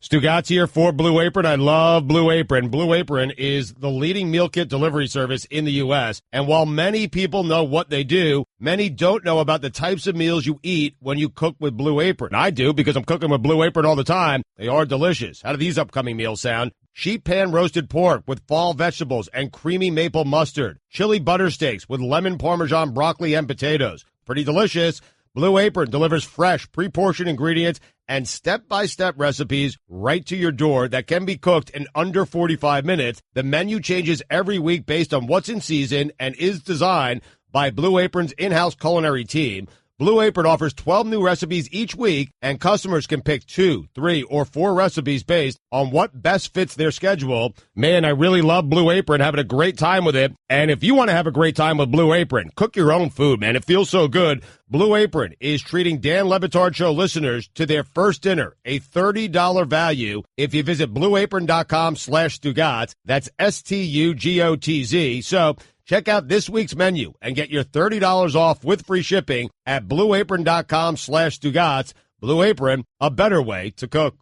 Stugotz here for Blue Apron. I love Blue Apron. Blue Apron is the leading meal kit delivery service in the U.S. And while many people know what they do, many don't know about the types of meals you eat when you cook with Blue Apron. I do because I'm cooking with Blue Apron all the time. They are delicious. How do these upcoming meals sound? Sheet pan roasted pork with fall vegetables and creamy maple mustard. Chili butter steaks with lemon parmesan broccoli and potatoes. Pretty delicious. Blue Apron delivers fresh, pre-portioned ingredients and step-by-step recipes right to your door that can be cooked in under 45 minutes. The menu changes every week based on what's in season and is designed by Blue Apron's in-house culinary team. Blue Apron offers 12 new recipes each week, and customers can pick 2, 3, or 4 recipes based on what best fits their schedule. Man, I really love Blue Apron, having a great time with it. And if you want to have a great time with Blue Apron, cook your own food, man. It feels so good. Blue Apron is treating Dan Le Batard Show listeners to their first dinner, a $30 value, if you visit blueapron.com/Stugotz. That's STUGOTZ. So check out this week's menu and get your $30 off with free shipping at blueapron.com/Stugotz. Blue Apron, a better way to cook.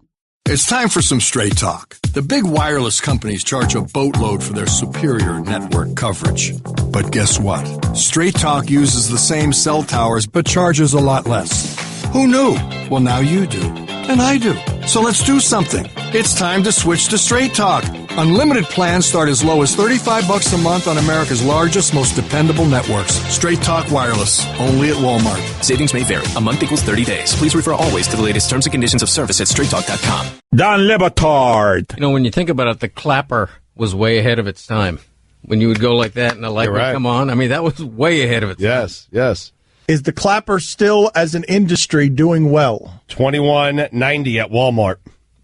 It's time for some straight talk. The big wireless companies charge a boatload for their superior network coverage. But guess what? Straight Talk uses the same cell towers but charges a lot less. Who knew? Well, now you do. And I do. So let's do something. It's time to switch to Straight Talk. Unlimited plans start as low as $35 a month on America's largest, most dependable networks. Straight Talk Wireless. Only at Walmart. Savings may vary. A month equals 30 days. Please refer always to the latest terms and conditions of service at straighttalk.com. Dan Le Batard. You know, when you think about it, the clapper was way ahead of its time. When you would go like that and the light would come on, I mean, that was way ahead of its time. Yes. Is the clapper still, as an industry, doing well? $21.90 at Walmart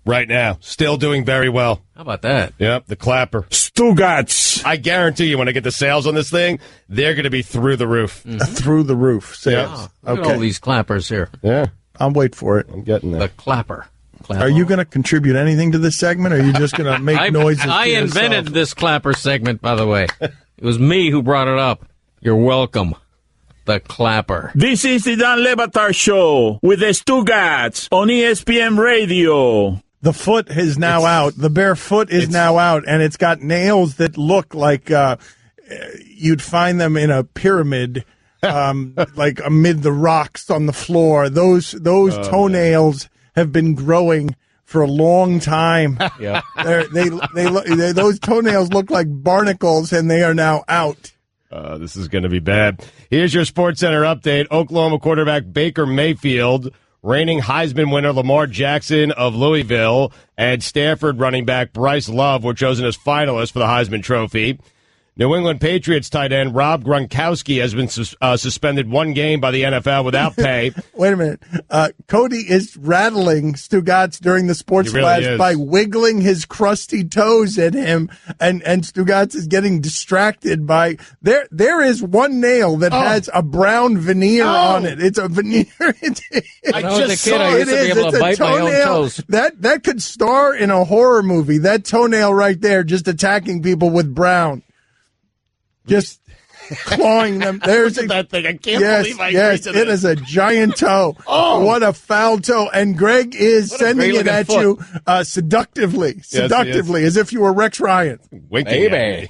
right now. Still doing very well. How about that? Yep, the clapper. Stugotz. I guarantee you when I get the sales on this thing, they're going to be through the roof. Mm-hmm. Through the roof sales. Wow, look at all these clappers here. Yeah. I'll wait for it. I'm getting there. The clapper. Are you going to contribute anything to this segment, or are you just going to make noises? I invented this clapper segment, by the way. It was me who brought it up. You're welcome. The clapper. This is the Dan Le Batard Show with the Stugotz on ESPN Radio. The foot is now out. The bare foot is now out, and it's got nails that look like you'd find them in a pyramid, like amid the rocks on the floor. Those toenails have been growing for a long time. Yeah, those toenails look like barnacles, and they are now out. This is going to be bad. Here's your SportsCenter update. Oklahoma quarterback Baker Mayfield, reigning Heisman winner Lamar Jackson of Louisville, and Stanford running back Bryce Love were chosen as finalists for the Heisman Trophy. New England Patriots tight end Rob Gronkowski has been suspended 1 game by the NFL without pay. Wait a minute. Cody is rattling Stugotz during the sports flash by wiggling his crusty toes at him, and Stugotz is getting distracted by there is one nail that has a brown veneer on it. It's a veneer. I just saw I used to be able to bite my own toes. That could star in a horror movie. That toenail right there, just attacking people with brown. Just clawing them. There's that thing. I can't believe I agreed to it is a giant toe. Oh, what a foul toe! And Greg is sending it at you seductively, as if you were Rex Ryan. Winking at me.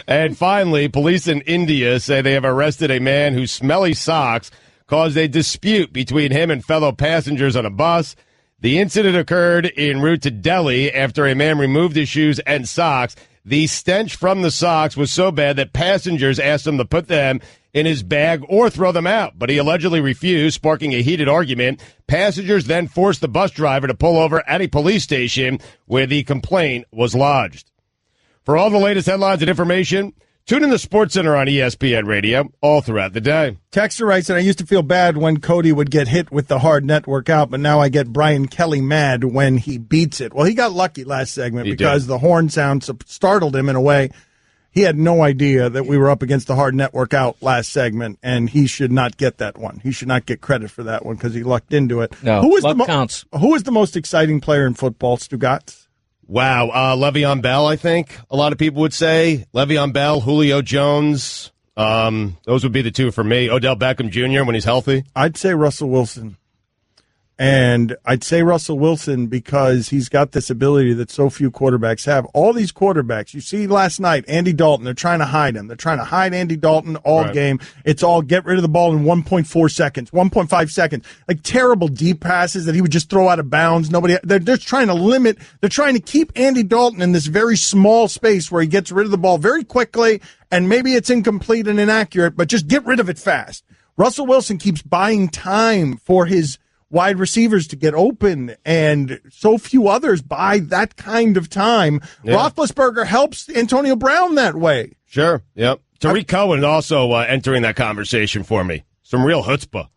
And finally, police in India say they have arrested a man whose smelly socks caused a dispute between him and fellow passengers on a bus. The incident occurred en route to Delhi after a man removed his shoes and socks. The stench from the socks was so bad that passengers asked him to put them in his bag or throw them out, but he allegedly refused, sparking a heated argument. Passengers then forced the bus driver to pull over at a police station where the complaint was lodged. For all the latest headlines and information, tune in the SportsCenter on ESPN Radio all throughout the day. Texter writes, and I used to feel bad when Cody would get hit with the hard network out, but now I get Brian Kelly mad when he beats it. Well, he got lucky last segment because the horn sound startled him in a way. He had no idea that we were up against the hard network out last segment, and he should not get that one. He should not get credit for that one because he lucked into it. No, luck counts. Who is the most exciting player in football, Stugotz? Wow, Le'Veon Bell, I think a lot of people would say. Le'Veon Bell, Julio Jones, those would be the two for me. Odell Beckham Jr. when he's healthy. I'd say Russell Wilson. And I'd say Russell Wilson because he's got this ability that so few quarterbacks have. All these quarterbacks, you see last night, Andy Dalton, they're trying to hide him. They're trying to hide Andy Dalton all game. It's all get rid of the ball in 1.4 seconds, 1.5 seconds. Like terrible deep passes that he would just throw out of bounds. They're just trying to limit. They're trying to keep Andy Dalton in this very small space where he gets rid of the ball very quickly, and maybe it's incomplete and inaccurate, but just get rid of it fast. Russell Wilson keeps buying time for his wide receivers to get open, and so few others buy that kind of time. Yeah. Roethlisberger helps Antonio Brown that way. Sure, yep. Tariq Cohen also entering that conversation for me. Some real chutzpah.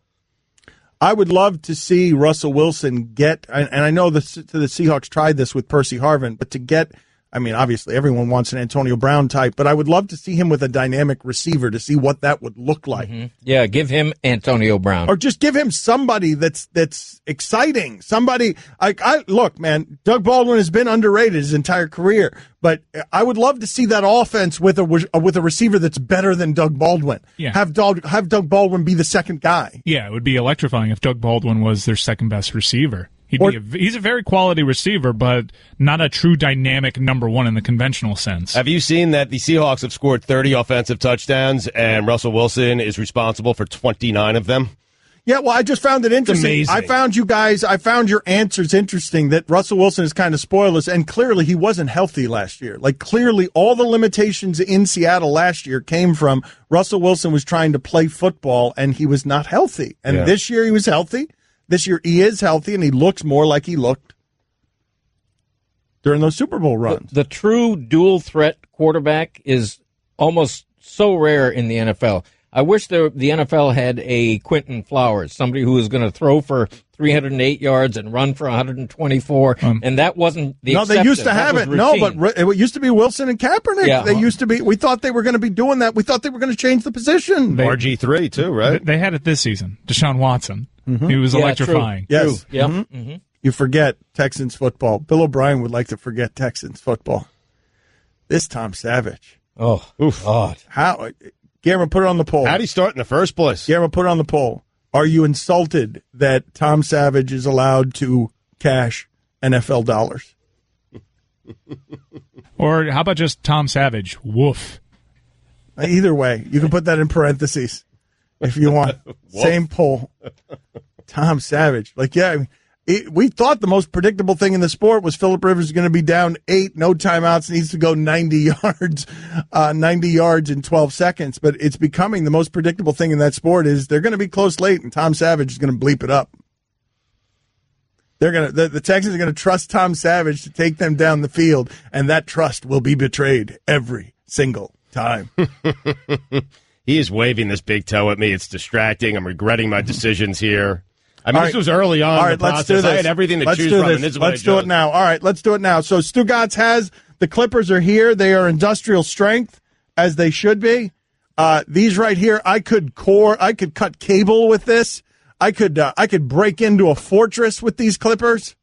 I would love to see Russell Wilson get, and I know the Seahawks tried this with Percy Harvin, but to get, I mean, obviously everyone wants an Antonio Brown type, but I would love to see him with a dynamic receiver to see what that would look like. Mm-hmm. Yeah, give him Antonio Brown. Or just give him somebody that's exciting. Somebody, look, man, Doug Baldwin has been underrated his entire career, but I would love to see that offense with a receiver that's better than Doug Baldwin. Yeah. Have Doug Baldwin be the second guy. Yeah, it would be electrifying if Doug Baldwin was their second best receiver. He's a very quality receiver, but not a true dynamic number one in the conventional sense. Have you seen that the Seahawks have scored 30 offensive touchdowns, and Russell Wilson is responsible for 29 of them? Yeah, well, I just found it interesting. I found your answers interesting, that Russell Wilson is kind of spoilers, and clearly he wasn't healthy last year. Like, clearly all the limitations in Seattle last year came from Russell Wilson was trying to play football, and he was not healthy. And This year he was healthy. This year he is healthy, and he looks more like he looked during those Super Bowl runs. The true dual-threat quarterback is almost so rare in the NFL. I wish the NFL had a Quentin Flowers, somebody who was going to throw for 308 yards and run for 124, and that wasn't the exception. No, they used to have it. No, but it used to be Wilson and Kaepernick. Yeah. They used to be. We thought they were going to be doing that. We thought they were going to change the position. RG3, too, right? They had it this season. Deshaun Watson. Mm-hmm. He was electrifying. True. Yes. True. Yep. Mm-hmm. You forget Texans football. Bill O'Brien would like to forget Texans football. This Tom Savage. Oh, God. How? Guillermo, put it on the poll. How'd he start in the first place? Guillermo, put it on the poll. Are you insulted that Tom Savage is allowed to cash NFL dollars? Or how about just Tom Savage? Woof. Either way, you can put that in parentheses if you want. Same poll. Tom Savage. We thought the most predictable thing in the sport was Phillip Rivers is going to be down 8, no timeouts, needs to go 90 yards in 12 seconds. But it's becoming the most predictable thing in that sport is they're going to be close late, and Tom Savage is going to bleep it up. The Texans are going to trust Tom Savage to take them down the field, and that trust will be betrayed every single time. He is waving this big toe at me. It's distracting. I'm regretting my decisions here. I mean, this was early on in the process. Let's do this. I had everything to choose from, and this is what Let's do it now. All right, let's do it now. So Stugotz has the Clippers are here. They are industrial strength, as they should be. These right here, I could cut cable with this. I could break into a fortress with these Clippers.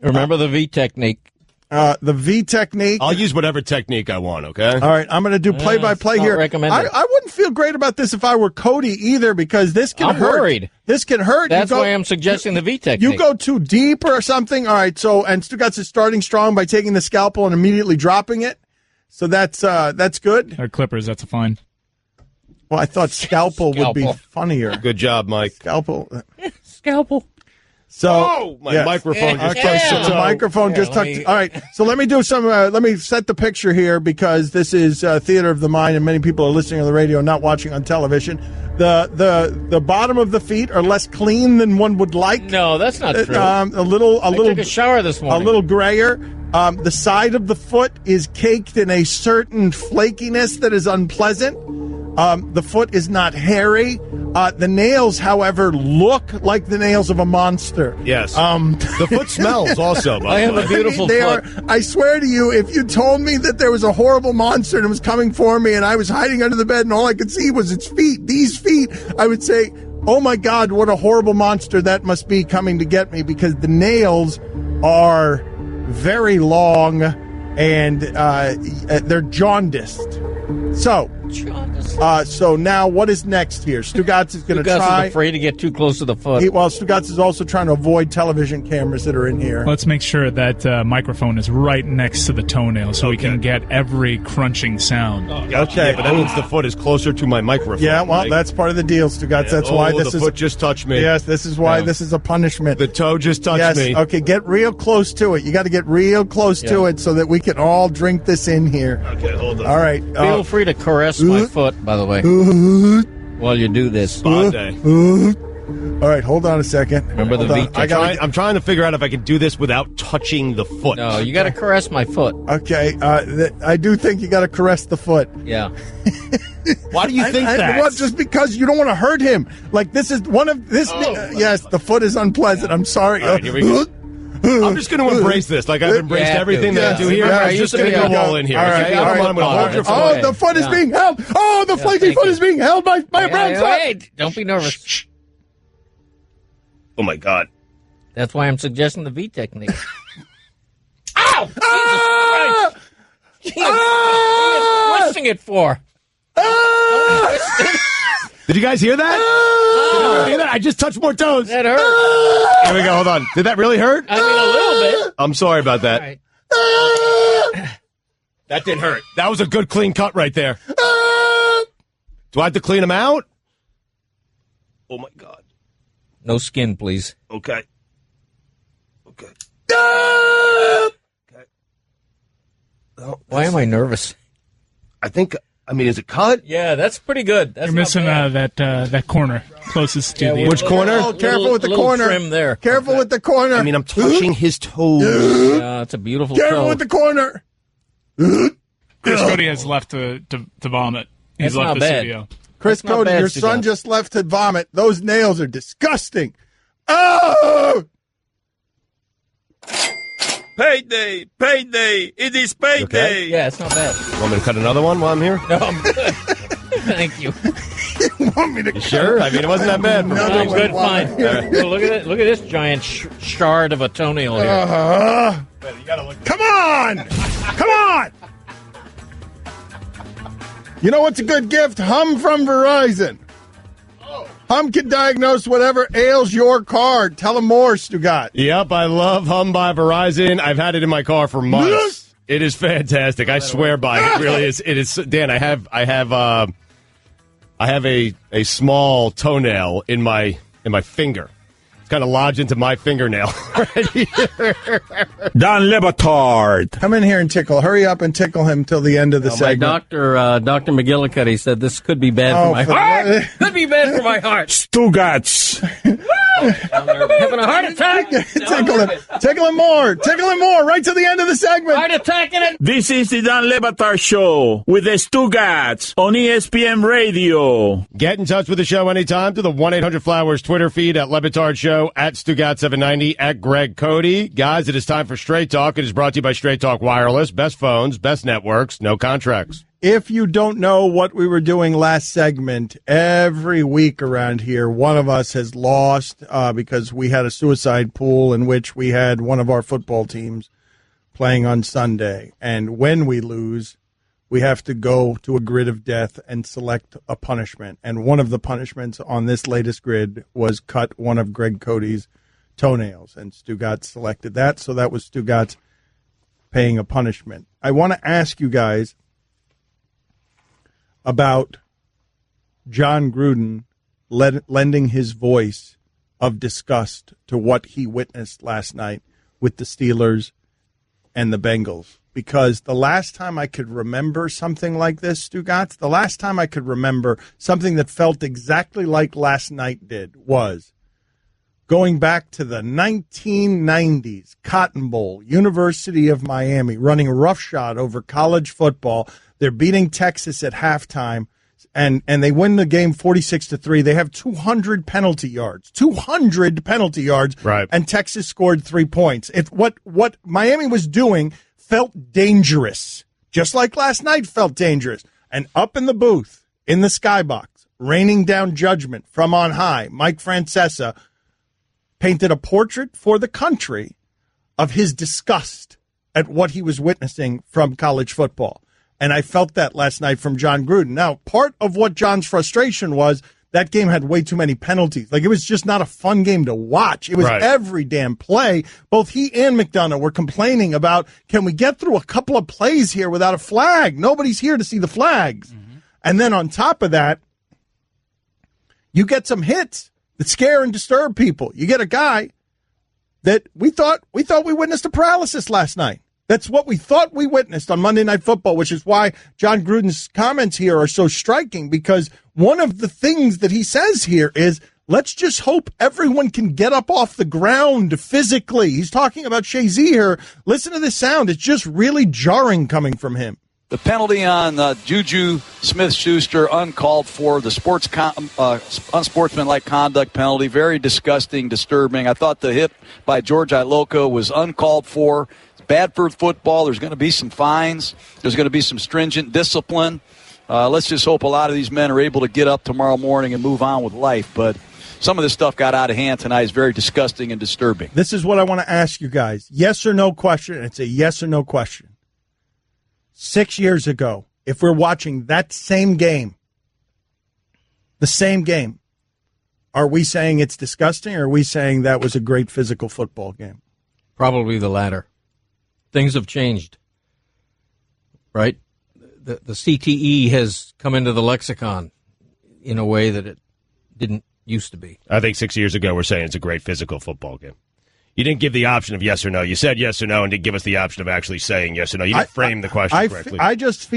Remember the V technique. The V technique. I'll use whatever technique I want, okay? All right, I'm going to do play-by-play here. I wouldn't feel great about this if I were Cody either, because this can hurt. I'm worried. This can hurt. That's why I'm suggesting the V technique. You go too deep or something. All right, and Stugotz is starting strong by taking the scalpel and immediately dropping it. So that's good. Clippers, that's a fine. Well, I thought scalpel would be funnier. Good job, Mike. Scalpel. So my microphone just the microphone just tucked. All right, so let me do some. Let me set the picture here, because this is theater of the mind, and many people are listening on the radio, not watching on television. The bottom of the feet are less clean than one would like. No, that's not true. I took a shower this morning. A little grayer. The side of the foot is caked in a certain flakiness that is unpleasant. The foot is not hairy. The nails, however, look like the nails of a monster. Yes. The foot smells also. I have a beautiful foot. I swear to you, if you told me that there was a horrible monster and it was coming for me and I was hiding under the bed and all I could see was its feet, these feet, I would say, oh my God, what a horrible monster that must be coming to get me, because the nails are very long and they're jaundiced. So, So now what is next here? Stugotz is going to try. Is afraid to get too close to the foot. Stugotz is also trying to avoid television cameras that are in here. Let's make sure that microphone is right next to the toenail so we can get every crunching sound. Okay, but that means the foot is closer to my microphone. Yeah, well, that's part of the deal, Stugotz. That's why this the foot just touched me. Yes, this is why this is a punishment. The toe just touched me. Okay, get real close to it. You got to get real close to it so that we can all drink this in here. Okay, hold on. All right. Feel free to caress my foot, by the way, while you do this. Spa day. All right, hold on a second. Remember the V. I'm trying to figure out if I can do this without touching the foot. No, you got to caress my foot. Okay, I do think you got to caress the foot. Yeah. Why do you think that? Well, just because you don't want to hurt him. Like, this is one of this. Yes, the foot is unpleasant. I'm sorry. All right, here we go. I'm just going to embrace this, like I've embraced everything that I do here. I'm just going to go all in here. All right, I'm going to hold your foot. The foot is being held. Oh, the flaky foot is being held by a brown foot. Wait, don't be nervous. Oh my God! That's why I'm suggesting the V technique. Ow! Jesus Christ! What are you twisting it for? Did you guys hear that? Hear that? I just touched more toes. That hurt. Here we go. Hold on. Did that really hurt? I mean, a little bit. I'm sorry about that. All right. That didn't hurt. That was a good clean cut right there. Do I have to clean them out? Oh my God. No skin, please. Okay. Okay. Why am I nervous? I think. I mean, is it cut? Yeah, that's pretty good. That's You're missing that corner closest to the. Which corner? Oh, careful with the corner. Trim there. Careful with the corner. I mean, I'm touching his toes. Yeah, it's a beautiful. Careful toe. with the corner. Chris Cote has left to vomit. He's That's left not the bad. studio. Chris That's not Cote, bad, your Stugotz. son just left to vomit. Those nails are disgusting. Oh! Payday! Payday! It is payday! Okay? Yeah, it's not bad. Want me to cut another one while I'm here? No, I'm good. Thank you. You want me to You sure? I mean, it wasn't that bad. For me. I'm good, fine. Well, look at it. Look at this giant shard of a toenail here. Come on! Come on! You know what's a good gift? Hum from Verizon. Hum can diagnose whatever ails your car. Tell them more, Stugotz. Yep, I love Hum by Verizon. I've had it in my car for months. It is fantastic. I swear by it. It really is. It is. Dan, I have a small toenail in my finger. It's kind of lodged into my fingernail right here. Don Batard. Come in here and tickle. Hurry up and tickle him till the end of the My segment. doctor, Dr. McGillicuddy, said this could be bad for my heart. Could be bad for my heart. Stugotz. I'm having a heart attack. Tickle him. Tickle him more. Tickle him more. Right to the end of the segment. Heart attack in it. This is the Don Batard Show with the Stugotz on ESPN Radio. Get in touch with the show anytime to the 1-800-Flowers Twitter feed at Lebitard Show, at Stugotz790, at Greg Cote. Guys, it is time for Straight Talk. It is brought to you by Straight Talk Wireless. Best phones, best networks, no contracts. If you don't know what we were doing last segment, every week around here, one of us has lost because we had a suicide pool in which we had one of our football teams playing on Sunday. And when we lose, we have to go to a grid of death and select a punishment. And one of the punishments on this latest grid was cut one of Greg Cote's toenails. And Stugotz selected that, so that was Stugotz paying a punishment. I want to ask you guys about John Gruden lending his voice of disgust to what he witnessed last night with the Steelers and the Bengals. Because the last time I could remember something like this, Stugotz, the last time I could remember something that felt exactly like last night did was going back to the 1990s Cotton Bowl, University of Miami, running roughshod over college football. They're beating Texas at halftime, and they win the game 46-3. They have 200 penalty yards. 200 penalty yards. Right. And Texas scored 3 points. What Miami was doing felt dangerous, just like last night felt dangerous. And up in the booth, in the skybox, raining down judgment from on high, Mike Francesa painted a portrait for the country of his disgust at what he was witnessing from college football. And I felt that last night from John Gruden. Now, part of what John's frustration was that game had way too many penalties. Like, it was just not a fun game to watch. It was every damn play. Both he and McDonough were complaining about, can we get through a couple of plays here without a flag? Nobody's here to see the flags. Mm-hmm. And then on top of that, you get some hits that scare and disturb people. You get a guy that we thought we witnessed a paralysis last night. That's what we thought we witnessed on Monday Night Football, which is why John Gruden's comments here are so striking, because one of the things that he says here is, let's just hope everyone can get up off the ground physically. He's talking about Shazier. Listen to this sound. It's just really jarring coming from him. The penalty on Juju Smith-Schuster, uncalled for. The unsportsmanlike conduct penalty, very disgusting, disturbing. I thought the hit by George Iloka was uncalled for. It's bad for football. There's going to be some fines. There's going to be some stringent discipline. Let's just hope a lot of these men are able to get up tomorrow morning and move on with life. But some of this stuff got out of hand tonight. Is very disgusting and disturbing. This is what I want to ask you guys. Yes or no question. It's a yes or no question. 6 years ago, if we're watching that same game, the same game, are we saying it's disgusting, or are we saying that was a great physical football game? Probably the latter. Things have changed, right? The CTE has come into the lexicon in a way that it didn't used to be. I think 6 years ago we're saying it's a great physical football game. You didn't give the option of yes or no. You said yes or no and didn't give us the option of actually saying yes or no. You didn't frame the question correctly. I just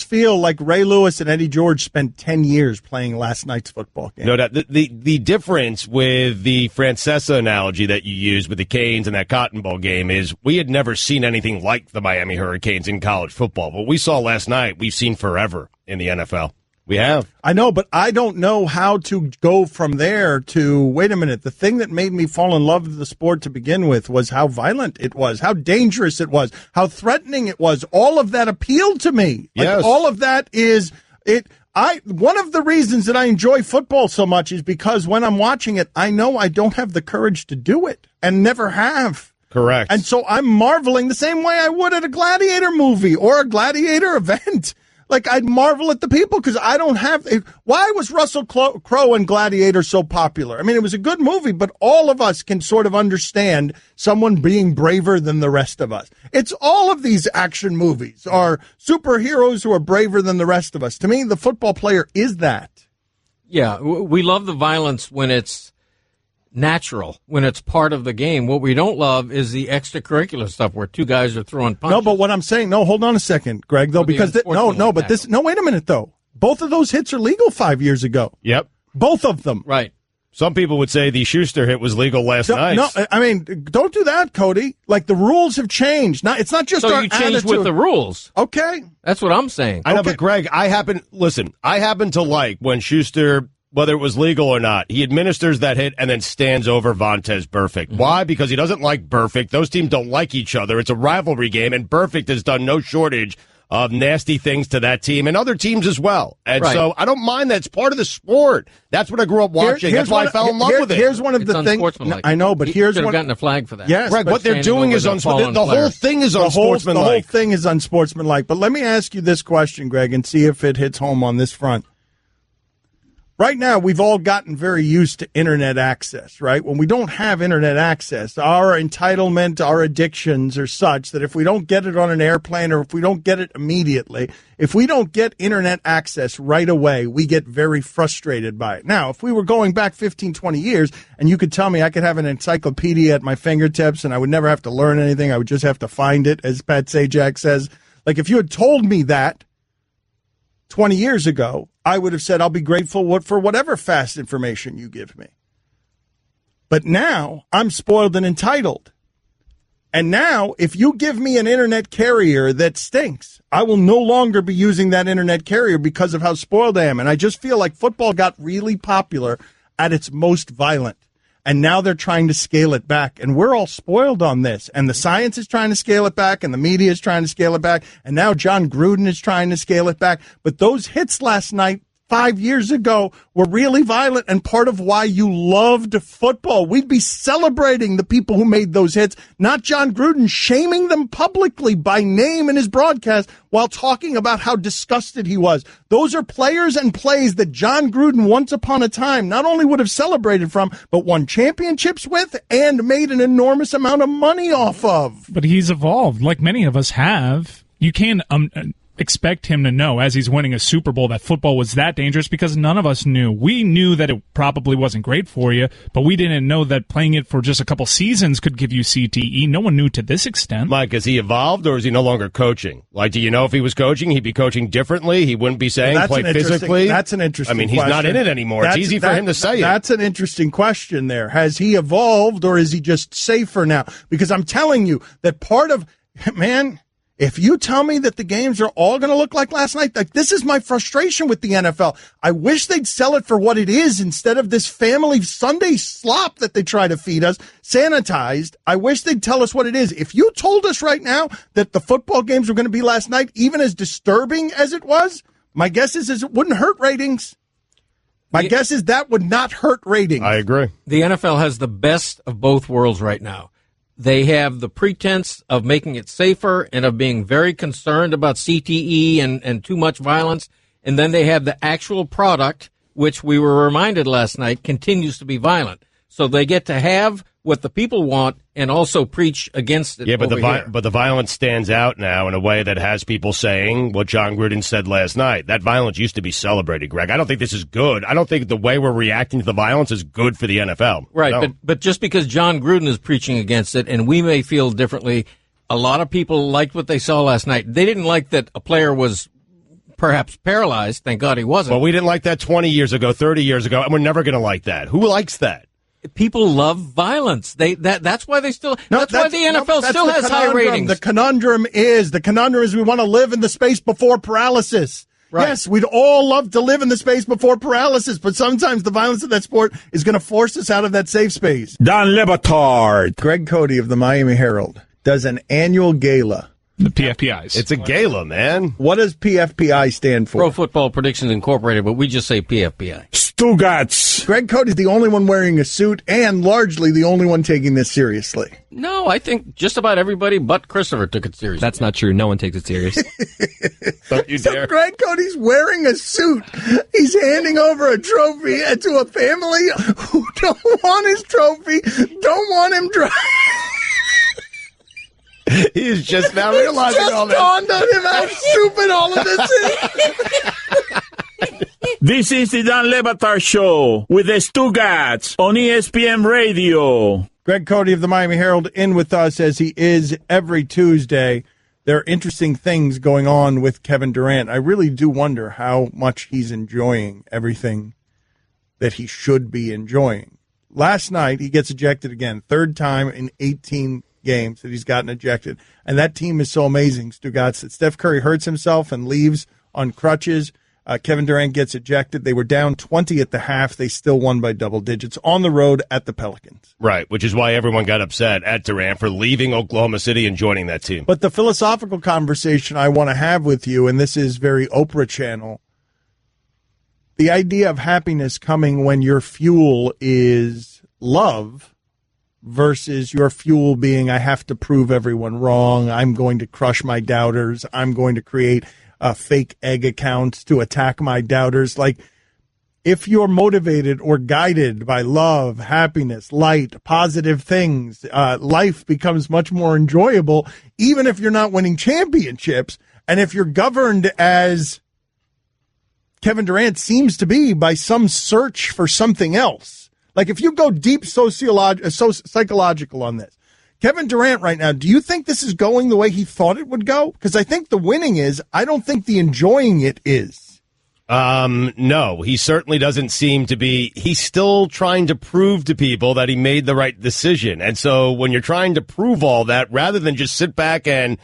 feel like Ray Lewis and Eddie George spent 10 years playing last night's football game. No doubt. The difference with the Francesa analogy that you used with the Canes and that Cotton Bowl game is we had never seen anything like the Miami Hurricanes in college football. What we saw last night, we've seen forever in the NFL. We have. I know, but I don't know how to go from there to, wait a minute, the thing that made me fall in love with the sport to begin with was how violent it was, how dangerous it was, how threatening it was. All of that appealed to me. Yes. All of that is it. One of the reasons that I enjoy football so much is because when I'm watching it, I know I don't have the courage to do it and never have. Correct. And so I'm marveling the same way I would at a Gladiator movie or a Gladiator event. Like, I'd marvel at the people because I don't have. Why was Russell Crowe and Gladiator so popular? I mean, it was a good movie, but all of us can sort of understand someone being braver than the rest of us. It's all of these action movies are superheroes who are braver than the rest of us. To me, the football player is that. Yeah, we love the violence when it's natural, when it's part of the game. What we don't love is the extracurricular stuff where two guys are throwing punches. No, but what I'm saying, hold on a second, Greg, though, because wait a minute, though. Both of those hits are legal 5 years ago. Yep. Both of them. Right. Some people would say the Schuster hit was legal last night. No, I mean, don't do that, Cody. Like, the rules have changed. It's not just our you change attitude. with the rules. Okay. That's what I'm saying. I know, but Greg, I happen to like when Schuster, whether it was legal or not, he administers that hit and then stands over Vontaze Burfict. Mm-hmm. Why? Because he doesn't like Burfict. Those teams don't like each other. It's a rivalry game, and Burfict has done no shortage of nasty things to that team and other teams as well. And so I don't mind that. It's part of the sport. That's what I grew up watching. That's why I fell in love with it. Here's one of the things. I know, but here's one. Should have gotten a flag for that. Yes, Greg, what they're doing is unsportsmanlike. The whole thing is unsportsmanlike. The whole thing is unsportsmanlike. But let me ask you this question, Greg, and see if it hits home on this front. Right now, we've all gotten very used to internet access, right? When we don't have internet access, our entitlement, our addictions are such that if we don't get it on an airplane or if we don't get it immediately, if we don't get internet access right away, we get very frustrated by it. Now, if we were going back 15, 20 years and you could tell me I could have an encyclopedia at my fingertips and I would never have to learn anything, I would just have to find it, as Pat Sajak says. Like, if you had told me that 20 years ago, I would have said I'll be grateful for whatever fast information you give me. But now I'm spoiled and entitled. And now if you give me an internet carrier that stinks, I will no longer be using that internet carrier because of how spoiled I am. And I just feel like football got really popular at its most violent. And now they're trying to scale it back. And we're all spoiled on this. And the science is trying to scale it back. And the media is trying to scale it back. And now John Gruden is trying to scale it back. But those hits last night 5 years ago were really violent and part of why you loved football. We'd be celebrating the people who made those hits, not John Gruden shaming them publicly by name in his broadcast while talking about how disgusted he was. Those are players and plays that John Gruden once upon a time not only would have celebrated from, but won championships with and made an enormous amount of money off of. But he's evolved, like many of us have. You can't expect him to know as he's winning a Super Bowl that football was that dangerous because none of us knew. We knew that it probably wasn't great for you, but we didn't know that playing it for just a couple seasons could give you CTE. No one knew to this extent. Mike, has he evolved or is he no longer coaching? Like, do you know if he was coaching, he'd be coaching differently? He wouldn't be saying play physically? That's an interesting question. He's not in it anymore. It's easy for him to say it. That's an interesting question there. Has he evolved or is he just safer now? Because I'm telling you that part of, man, if you tell me that the games are all going to look like last night, like this is my frustration with the NFL. I wish they'd sell it for what it is instead of this family Sunday slop that they try to feed us, sanitized. I wish they'd tell us what it is. If you told us right now that the football games were going to be last night, even as disturbing as it was, my guess is it wouldn't hurt ratings. My guess is that would not hurt ratings. I agree. The NFL has the best of both worlds right now. They have the pretense of making it safer and of being very concerned about CTE and too much violence. And then they have the actual product, which we were reminded last night, continues to be violent. So they get to have what the people want and also preach against it. Yeah, but the violence stands out now in a way that has people saying what John Gruden said last night. That violence used to be celebrated, Greg. I don't think this is good. I don't think the way we're reacting to the violence is good for the NFL. Right, no. but just because John Gruden is preaching against it, and we may feel differently, a lot of people liked what they saw last night. They didn't like that a player was perhaps paralyzed. Thank God he wasn't. Well, we didn't like that 20 years ago, 30 years ago, and we're never going to like that. Who likes that? People love violence. That's why they still. That's why the NFL still has high ratings. The conundrum is we want to live in the space before paralysis. Right. Yes, we'd all love to live in the space before paralysis, but sometimes the violence of that sport is going to force us out of that safe space. Don Batard. Greg Cote of the Miami Herald does an annual gala. The PFPIs. It's a gala, man. What does PFPI stand for? Pro Football Predictions Incorporated, but we just say PFPI. Stugotz. Greg Cote is the only one wearing a suit and largely the only one taking this seriously. No, I think just about everybody but Christopher took it seriously. That's not true. No one takes it serious. Don't you dare. So Greg Cote's wearing a suit. He's handing over a trophy to a family who don't want his trophy, don't want him driving. He is just now realizing all that. Dawned on him how stupid all of this is. This is the Don Batard Show with the Stugotz on ESPN Radio. Greg Cote of the Miami Herald in with us as he is every Tuesday. There are interesting things going on with Kevin Durant. I really do wonder how much he's enjoying everything that he should be enjoying. Last night, he gets ejected again, third time in 18 games that he's gotten ejected. And that team is so amazing, Stugotz, that Steph Curry hurts himself and leaves on crutches. Kevin Durant gets ejected. They were down 20 at the half. They still won by double digits on the road at the Pelicans. Right, which is why everyone got upset at Durant for leaving Oklahoma City and joining that team. But the philosophical conversation I want to have with you, and this is very Oprah channel, the idea of happiness coming when your fuel is love versus your fuel being, I have to prove everyone wrong, I'm going to crush my doubters, I'm going to create fake egg accounts to attack my doubters. Like, if you're motivated or guided by love, happiness, light, positive things, life becomes much more enjoyable, even if you're not winning championships. And if you're governed as Kevin Durant seems to be by some search for something else. Like, if you go deep psychological on this, Kevin Durant right now, do you think this is going the way he thought it would go? Because I think the winning is. I don't think the enjoying it is. No, he certainly doesn't seem to be. He's still trying to prove to people that he made the right decision. And so when you're trying to prove all that, rather than just sit back and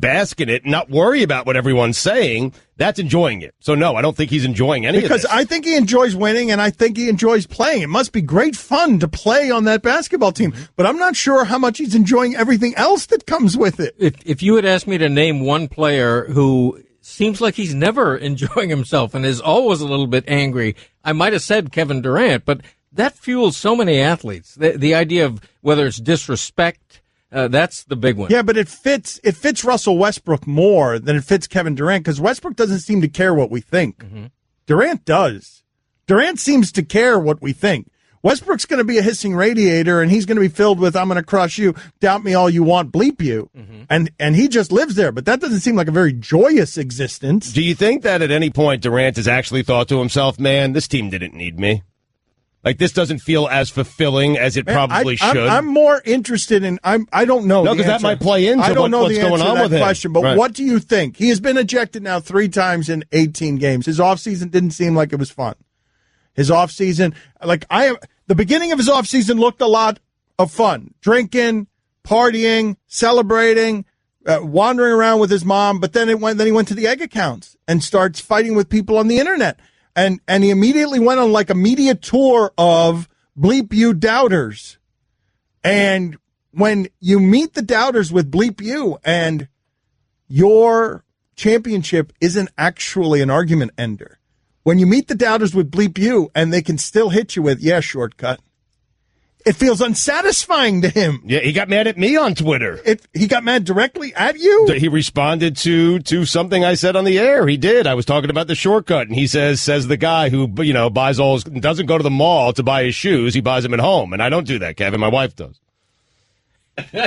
bask in it and not worry about what everyone's saying, that's enjoying it. So, no, I don't think he's enjoying any of this. Because I think he enjoys winning, and I think he enjoys playing. It must be great fun to play on that basketball team. But I'm not sure how much he's enjoying everything else that comes with it. If you had asked me to name one player who seems like he's never enjoying himself and is always a little bit angry. I might have said Kevin Durant, but that fuels so many athletes. The idea of whether it's disrespect, that's the big one. Yeah, but it fits Russell Westbrook more than it fits Kevin Durant because Westbrook doesn't seem to care what we think. Mm-hmm. Durant does. Durant seems to care what we think. Westbrook's going to be a hissing radiator, and he's going to be filled with, I'm going to crush you, doubt me all you want, bleep you. Mm-hmm. And he just lives there, but that doesn't seem like a very joyous existence. Do you think that at any point Durant has actually thought to himself, man, this team didn't need me? Like, this doesn't feel as fulfilling as it probably should? I'm more interested in, I don't know. No, because that might play into what's going on with him. Question, but What do you think? He has been ejected now 3 times in 18 games. His offseason didn't seem like it was fun. His offseason, the beginning of his offseason looked a lot of fun. Drinking, partying, celebrating, wandering around with his mom. But then he went to the egg accounts and starts fighting with people on the internet. And he immediately went on like a media tour of bleep you doubters. And when you meet the doubters with bleep you and your championship isn't actually an argument ender. When you meet the doubters with bleep you and they can still hit you with, shortcut. It feels unsatisfying to him. Yeah, he got mad at me on Twitter. He got mad directly at you? He responded to something I said on the air. He did. I was talking about the shortcut, and he says the guy who, buys doesn't go to the mall to buy his shoes, he buys them at home. And I don't do that, Kevin. My wife does.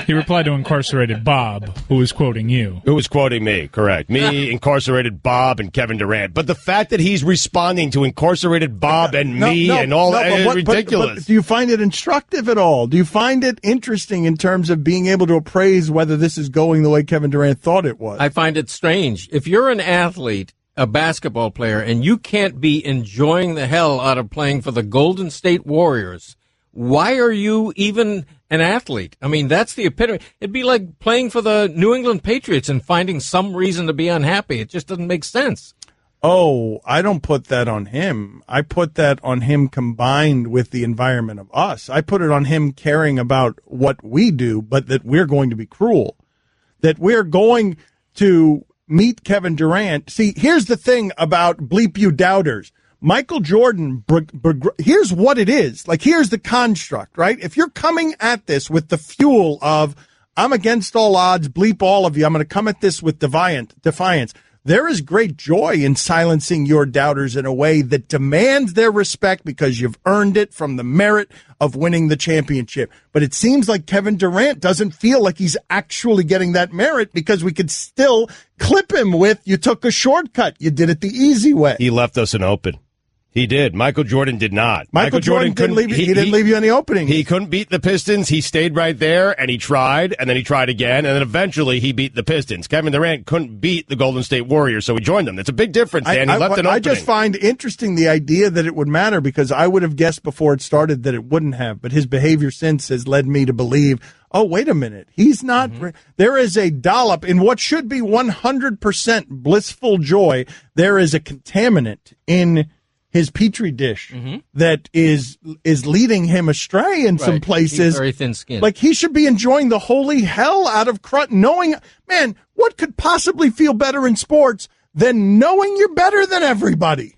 He replied to incarcerated Bob, who was quoting you. Who was quoting me, correct. Me, incarcerated Bob, and Kevin Durant. But the fact that he's responding to incarcerated Bob and and all that is ridiculous. But do you find it instructive at all? Do you find it interesting in terms of being able to appraise whether this is going the way Kevin Durant thought it was? I find it strange. If you're an athlete, a basketball player, and you can't be enjoying the hell out of playing for the Golden State Warriors, why are you even an athlete? I mean, that's the epitome. It'd be like playing for the New England Patriots and finding some reason to be unhappy. It just doesn't make sense. Oh, I don't put that on him. I put that on him combined with the environment of us. I put it on him caring about what we do, but that we're going to be cruel. That we're going to meet Kevin Durant. See, here's the thing about bleep you doubters. Michael Jordan, here's what it is. Like, here's the construct, right? If you're coming at this with the fuel of, I'm against all odds, bleep all of you, I'm going to come at this with defiance, there is great joy in silencing your doubters in a way that demands their respect because you've earned it from the merit of winning the championship. But it seems like Kevin Durant doesn't feel like he's actually getting that merit because we could still clip him with, you took a shortcut, you did it the easy way. He left us an open. He did. Michael Jordan did not. Michael Jordan didn't leave you. He didn't leave you any opening. He couldn't beat the Pistons. He stayed right there, and he tried, and then he tried again, and then eventually he beat the Pistons. Kevin Durant couldn't beat the Golden State Warriors, so he joined them. That's a big difference, Dan. He left an opening. I just find interesting the idea that it would matter because I would have guessed before it started that it wouldn't have, but his behavior since has led me to believe, oh, wait a minute. He's not. Mm-hmm. There is a dollop in what should be 100% blissful joy. There is a contaminant in his petri dish that is leading him astray in some places. He's very thin-skinned. Like, he should be enjoying the holy hell out of knowing, man, what could possibly feel better in sports than knowing you're better than everybody?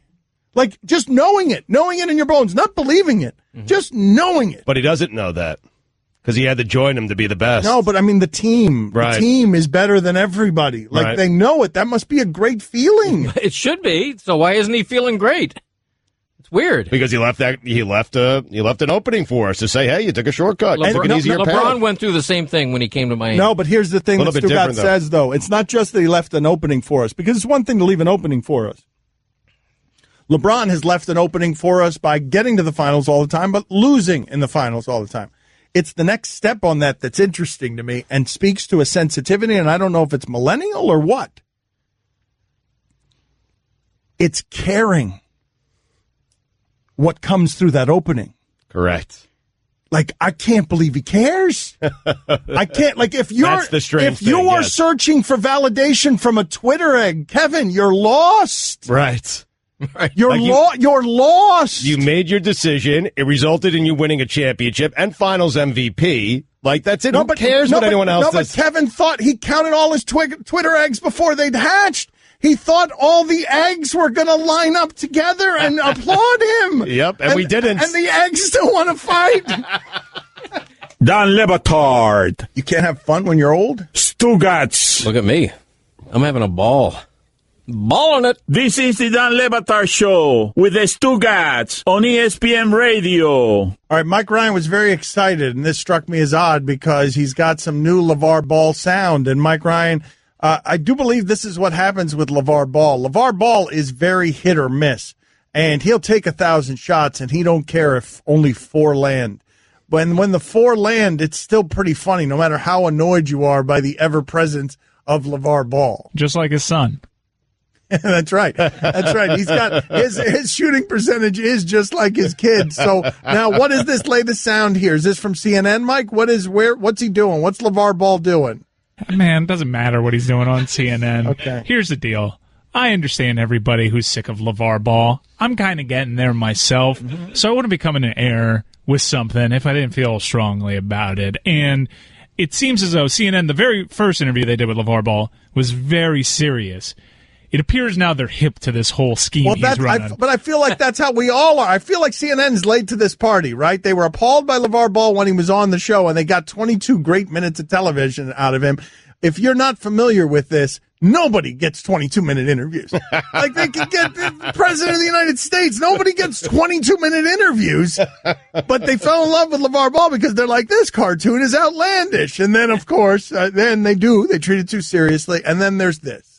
Like, just knowing it in your bones, not believing it, just knowing it. But he doesn't know that because he had to join him to be the best. No, but I mean, the team is better than everybody. Like, they know it. That must be a great feeling. It should be. So why isn't he feeling great? Weird, because he left an opening for us to say, "Hey, you took a shortcut. LeBron went through the same thing when he came to Miami." No, but here's the thing that Stugotz says, though. It's not just that he left an opening for us, because it's one thing to leave an opening for us. LeBron has left an opening for us by getting to the finals all the time, but losing in the finals all the time. It's the next step on that that's interesting to me and speaks to a sensitivity, and I don't know if it's millennial or what. It's caring what comes through that opening. Correct. Like, I can't believe he cares. I can't, like, if you're searching for validation from a Twitter egg, Kevin, you're lost. Right. You're lost. You made your decision. It resulted in you winning a championship and finals MVP. Like, that's it. Who cares what anyone else does? But Kevin thought he counted all his Twitter eggs before they'd hatched. He thought all the eggs were going to line up together and applaud him. Yep, and we didn't. And the eggs still want to fight. Don Batard. You can't have fun when you're old? Stugotz. Look at me. I'm having a ball. Balling it. This is the Don Batard Show with the Stugotz on ESPN Radio. All right, Mike Ryan was very excited, and this struck me as odd because he's got some new Lavar Ball sound. And Mike Ryan, I do believe this is what happens with Lavar Ball. Lavar Ball is very hit or miss, and he'll take 1,000 shots, and he don't care if only 4 land. When the 4 land, it's still pretty funny, no matter how annoyed you are by the ever-presence of Lavar Ball. Just like his son. That's right. That's right. He's got his shooting percentage is just like his kid. So now, what is this latest sound here? Is this from CNN, Mike? What's he doing? What's Lavar Ball doing? Man, doesn't matter what he's doing on CNN. Okay. Here's the deal. I understand everybody who's sick of Lavar Ball. I'm kind of getting there myself, so I wouldn't be coming in air with something if I didn't feel strongly about it. And it seems as though CNN, the very first interview they did with Lavar Ball, was very serious. It appears now they're hip to this whole scheme he's running. But I feel like that's how we all are. I feel like CNN's late to this party, right? They were appalled by Lavar Ball when he was on the show, and they got 22 great minutes of television out of him. If you're not familiar with this, nobody gets 22-minute interviews. Like, they could get the President of the United States. Nobody gets 22-minute interviews. But they fell in love with Lavar Ball because they're like, this cartoon is outlandish. And then, of course, they treat it too seriously. And then there's this.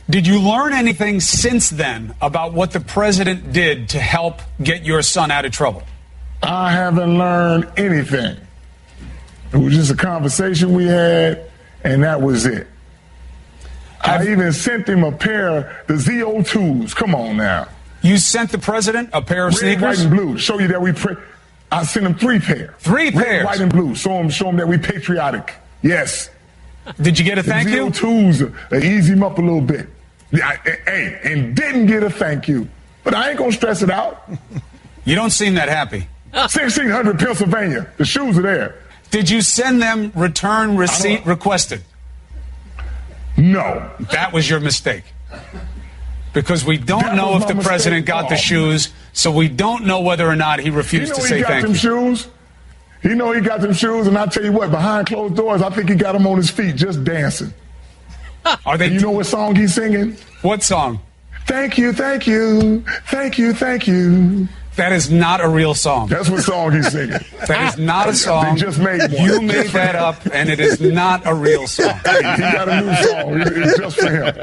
Did you learn anything since then about what the president did to help get your son out of trouble? I haven't learned anything. It was just a conversation we had, and that was it. I even sent him a pair of the ZO2s. Come on now. You sent the president a pair of sneakers? Red, white, and blue. Show you that I sent him 3 pairs. 3 pairs? Red, white, and blue. Show him that we patriotic. Yes. Did you get a thank you? The ZO2s ease him up a little bit. And didn't get a thank you. But I ain't going to stress it out. You don't seem that happy. 1600 Pennsylvania. The shoes are there. Did you send them return receipt requested? No. That was your mistake. Because we don't know if the president got the shoes, so we don't know whether or not he refused to say thank you. Shoes? He know he got them shoes, and I tell you what, behind closed doors, I think he got them on his feet just dancing. Are they? You know what song he's singing? What song? Thank you, thank you, thank you, thank you. That is not a real song. That's what song he's singing. That is not a song. They just made one. You made that up, and it is not a real song. Hey, he got a new song. It's just for him.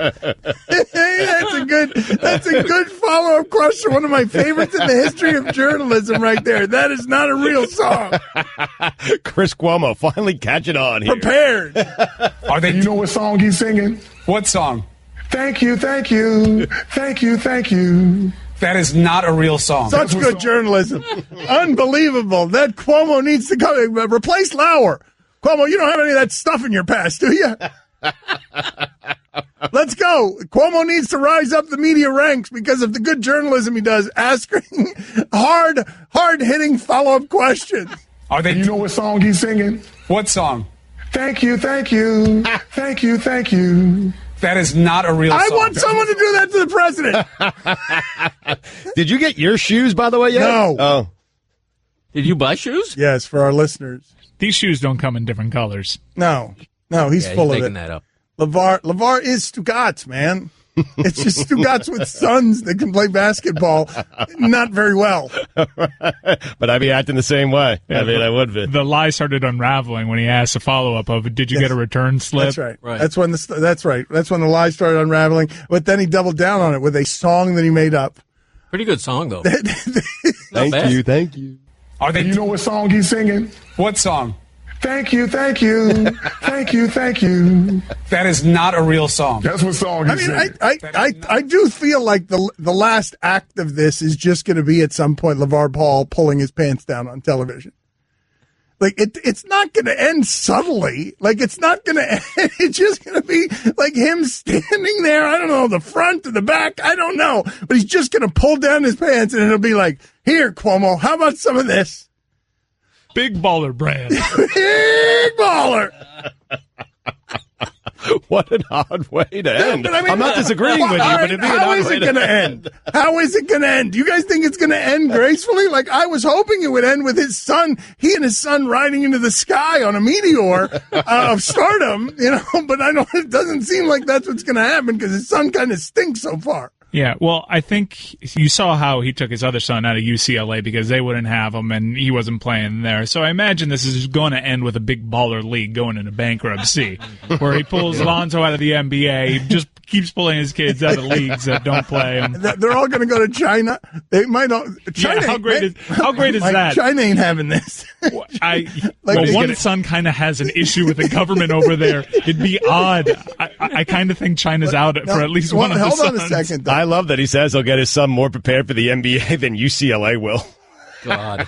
That's a good follow-up question. One of my favorites in the history of journalism right there. That is not a real song. Chris Cuomo finally catching on here. Prepared. Are they? You know what song he's singing? What song? Thank you, thank you, thank you, thank you. That is not a real song. Such good journalism. Unbelievable. That Cuomo needs to go replace Lauer. Cuomo, you don't have any of that stuff in your past, do you? Let's go. Cuomo needs to rise up the media ranks because of the good journalism he does, asking hard-hitting follow-up questions. Are they? You know what song he's singing? What song? Thank you, thank you, thank you, thank you. That is not a real song. I want someone to do that to the president. Did you get your shoes, by the way, yet? No. Oh. Did you buy shoes? Yes, for our listeners. These shoes don't come in different colors. No, he's full of it. Making that up. Lavar is Stugotz, man. It's just Stugotz with sons that can play basketball. Not very well. But I'd be acting the same way. I would be. The lie started unraveling when he asked a follow-up of, did you get a return slip? That's right. That's when the lie started unraveling. But then he doubled down on it with a song that he made up. Pretty good song, though. Thank you. Are they? You know what song he's singing? What song? Thank you, thank you, thank you, thank you. That is not a real song. That's what song he's singing. I do feel like the last act of this is just going to be at some point Lavar Ball pulling his pants down on television. Like it's not going to end subtly. Like it's not going to end. It's just going to be like him standing there. I don't know, the front or the back. I don't know. But he's just going to pull down his pants and it'll be like, here, Cuomo, how about some of this? Big baller brand. Big baller. What an odd way to end. But I mean, I'm not disagreeing with you, but it'd be an how odd is way it going to end? How is it going to end? Do you guys think it's going to end gracefully? Like, I was hoping it would end with his son, he and his son riding into the sky on a meteor of stardom, but it doesn't seem like that's what's going to happen because his son kind of stinks so far. Yeah, well, I think you saw how he took his other son out of UCLA because they wouldn't have him and he wasn't playing there. So I imagine this is going to end with a big baller league going into bankruptcy where he pulls Lonzo out of the NBA, he just keeps pulling his kids out of leagues that don't play him. They're all going to go to China. They might not. China. Yeah, how great is that? China ain't having this. One son kind of has an issue with the government over there. It'd be odd. I kind of think China's out for at least one of the sons. Hold on a second, though. I love that he says he'll get his son more prepared for the NBA than UCLA will. God.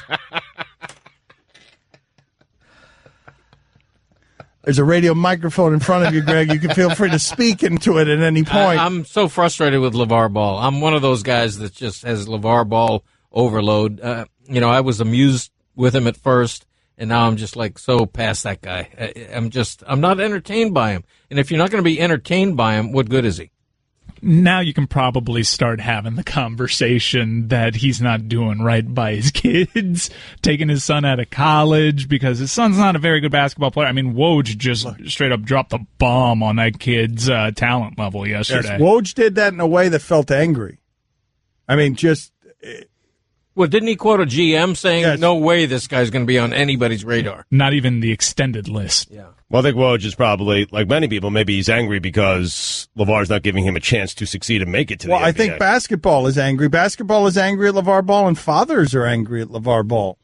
There's a radio microphone in front of you, Greg. You can feel free to speak into it at any point. I'm so frustrated with Lavar Ball. I'm one of those guys that just has Lavar Ball overload. I was amused with him at first, and now I'm just like so past that guy. I'm not entertained by him. And if you're not going to be entertained by him, what good is he? Now you can probably start having the conversation that he's not doing right by his kids, taking his son out of college because his son's not a very good basketball player. I mean, Woj just straight up dropped the bomb on that kid's talent level yesterday. Yes, Woj did that in a way that felt angry. I mean, just... Well, didn't he quote a GM saying, no way this guy's going to be on anybody's radar? Not even the extended list. Yeah. Well, I think Woj is probably, like many people, maybe he's angry because LeVar's not giving him a chance to succeed and make it to the NBA. Well, I think basketball is angry. Basketball is angry at LeVar Ball, and fathers are angry at LeVar Ball.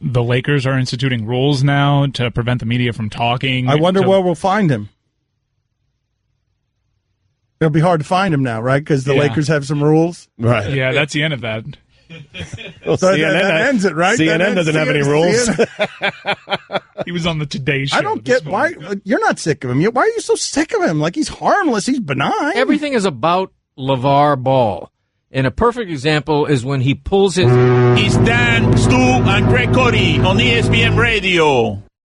The Lakers are instituting rules now to prevent the media from talking. I wonder where we'll find him. It'll be hard to find him now, right? Because the Lakers have some rules. Right. Yeah, that's the end of that. Well, so CNN that ends it, right? CNN doesn't have any rules. He was on the Today Show. I don't get why you're not sick of him. Why are you so sick of him? Like, he's harmless. He's benign. Everything is about LeVar Ball. And a perfect example is when he pulls his... It's Dan, Stu, and Greg Cote on ESPN Radio.